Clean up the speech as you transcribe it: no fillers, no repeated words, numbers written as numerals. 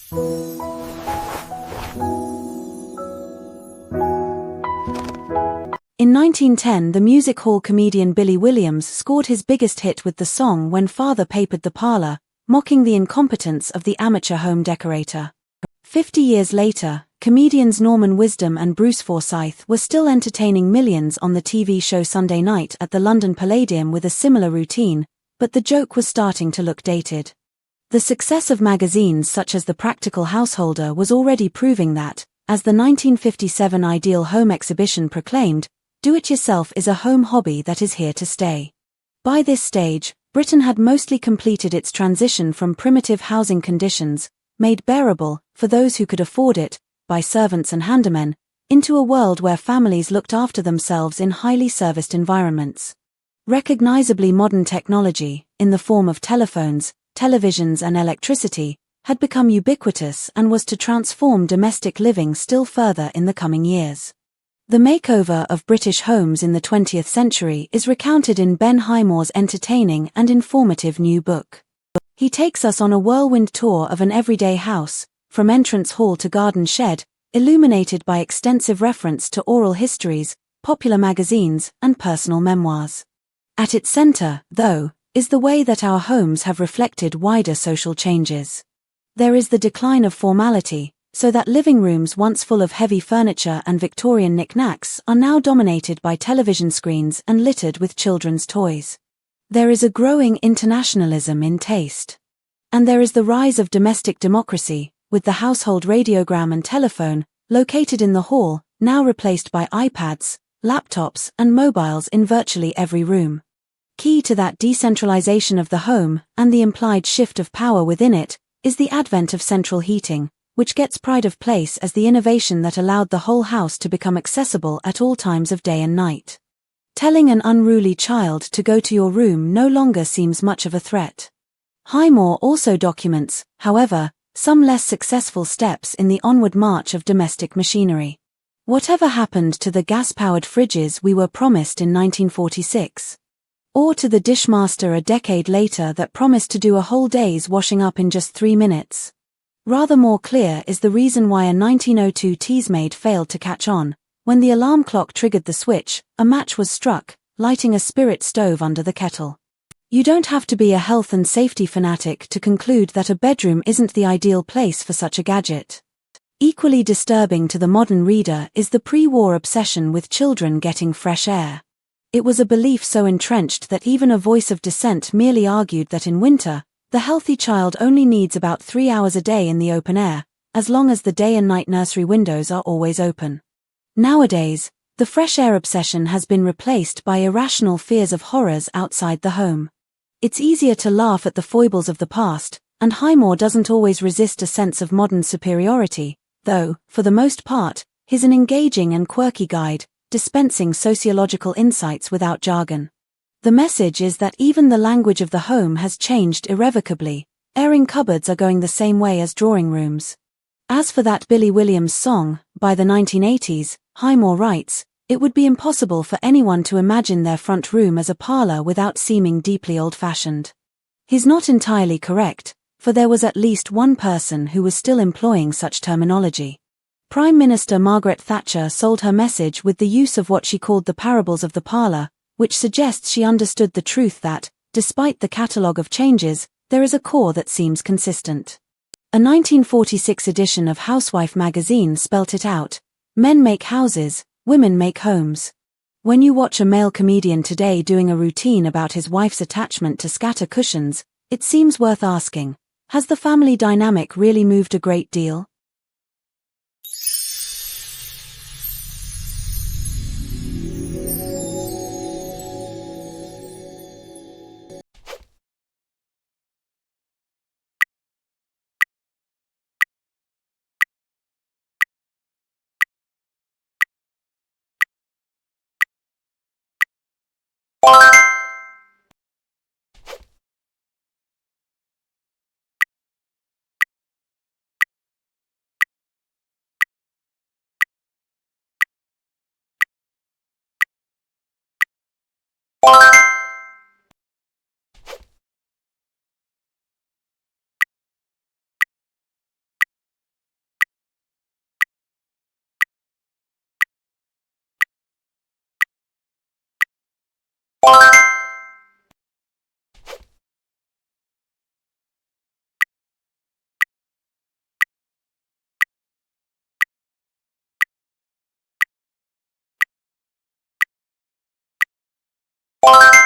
In 1910, the music hall comedian Billy Williams scored his biggest hit with the song When Father Papered the Parlor, mocking the incompetence of the amateur home decorator. 50 years later, comedians Norman Wisdom and Bruce Forsyth were still entertaining millions on the TV show Sunday Night at the London Palladium with a similar routine, but the joke was starting to look dated. The success of magazines such as The Practical Householder was already proving that, as the 1957 Ideal Home Exhibition proclaimed, do-it-yourself is a home hobby that is here to stay. By this stage, Britain had mostly completed its transition from primitive housing conditions, made bearable, for those who could afford it, by servants and handymen, into a world where families looked after themselves in highly serviced environments. Recognizably modern technology, in the form of telephones, televisions and electricity, had become ubiquitous and was to transform domestic living still further in the coming years. The makeover of British homes in the 20th century is recounted in Ben Highmore's entertaining and informative new book. He takes us on a whirlwind tour of an everyday house, from entrance hall to garden shed, illuminated by extensive reference to oral histories, popular magazines, and personal memoirs. At its center, though, is the way that our homes have reflected wider social changes. There is the decline of formality, so that living rooms once full of heavy furniture and Victorian knickknacks are now dominated by television screens and littered with children's toys. There is a growing internationalism in taste. And there is the rise of domestic democracy, with the household radiogram and telephone, located in the hall, now replaced by iPads, laptops, and mobiles in virtually every room. Key to that decentralization of the home, and the implied shift of power within it, is the advent of central heating, which gets pride of place as the innovation that allowed the whole house to become accessible at all times of day and night. Telling an unruly child to go to your room no longer seems much of a threat. Highmore also documents, however, some less successful steps in the onward march of domestic machinery. Whatever happened to the gas-powered fridges we were promised in 1946? Or to the dishmaster a decade later that promised to do a whole day's washing up in just 3 minutes? Rather more clear is the reason why a 1902 Teasmade failed to catch on. When the alarm clock triggered the switch, a match was struck, lighting a spirit stove under the kettle. You don't have to be a health and safety fanatic to conclude that a bedroom isn't the ideal place for such a gadget. Equally disturbing to the modern reader is the pre-war obsession with children getting fresh air. It was a belief so entrenched that even a voice of dissent merely argued that in winter, the healthy child only needs about 3 hours a day in the open air, as long as the day and night nursery windows are always open. Nowadays, the fresh air obsession has been replaced by irrational fears of horrors outside the home. It's easier to laugh at the foibles of the past, and Highmore doesn't always resist a sense of modern superiority, though, for the most part, he's an engaging and quirky guide, dispensing sociological insights without jargon. The message is that even the language of the home has changed irrevocably. Airing cupboards are going the same way as drawing rooms. As for that Billy Williams song, by the 1980s, Highmore writes, it would be impossible for anyone to imagine their front room as a parlor without seeming deeply old-fashioned. He's not entirely correct, for there was at least one person who was still employing such terminology. Prime Minister Margaret Thatcher sold her message with the use of what she called the parables of the parlor, which suggests she understood the truth that, despite the catalogue of changes, there is a core that seems consistent. A 1946 edition of Housewife magazine spelt it out: men make houses, women make homes. When you watch a male comedian today doing a routine about his wife's attachment to scatter cushions, it seems worth asking, has the family dynamic really moved a great deal? You